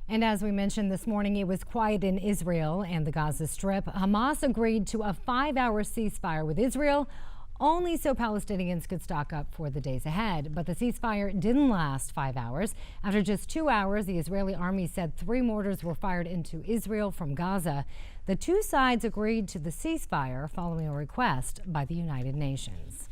And as we mentioned this morning, it was quiet in Israel and the Gaza Strip. Hamas agreed to a 5-hour ceasefire with Israel, only so Palestinians could stock up for the days ahead. But the ceasefire didn't last 5 hours. After just 2 hours, the Israeli army said 3 mortars were fired into Israel from Gaza. The two sides agreed to the ceasefire following a request by the United Nations.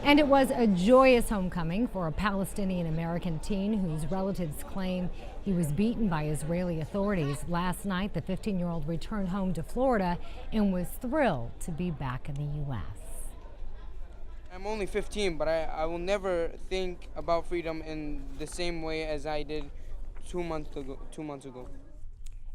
And it was a joyous homecoming for a Palestinian-American teen whose relatives claim he was beaten by Israeli authorities. Last night, the 15-year-old returned home to Florida and was thrilled to be back in the U.S. I'm only 15, but I will never think about freedom in the same way as I did 2 months ago.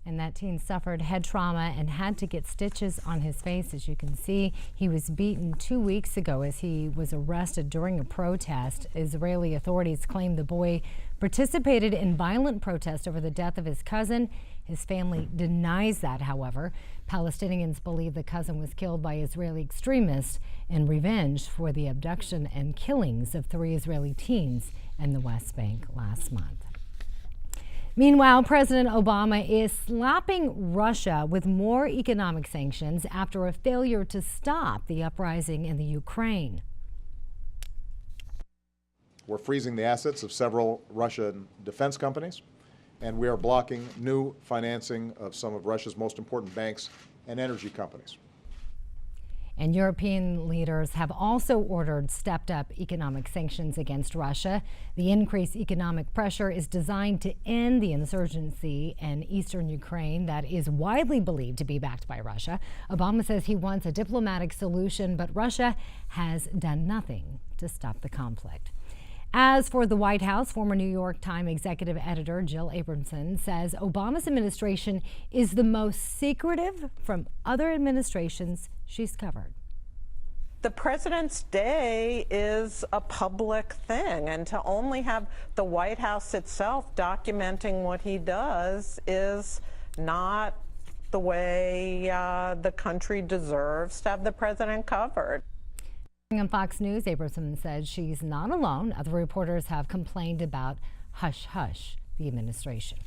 And that teen suffered head trauma and had to get stitches on his face. As you can see, he was beaten 2 weeks ago as he was arrested during a protest. Israeli authorities claim the boy participated in violent protest over the death of his cousin. His family denies that, however. Palestinians believe the cousin was killed by Israeli extremists in revenge for the abduction and killings of 3 Israeli teens in the West Bank last month. Meanwhile, President Obama is slapping Russia with more economic sanctions after a failure to stop the uprising in the Ukraine. We're freezing the assets of several Russian defense companies, and we are blocking new financing of some of Russia's most important banks and energy companies. And European leaders have also ordered stepped-up economic sanctions against Russia. The increased economic pressure is designed to end the insurgency in eastern Ukraine that is widely believed to be backed by Russia. Obama says he wants a diplomatic solution, but Russia has done nothing to stop the conflict. As for the White House, former New York Times executive editor Jill Abramson says Obama's administration is the most secretive from other administrations she's covered. The president's day is a public thing, and to only have the White House itself documenting what he does is not the way the country deserves to have the president covered. On Fox News, Abramson said she's not alone. Other reporters have complained about hush-hush the administration.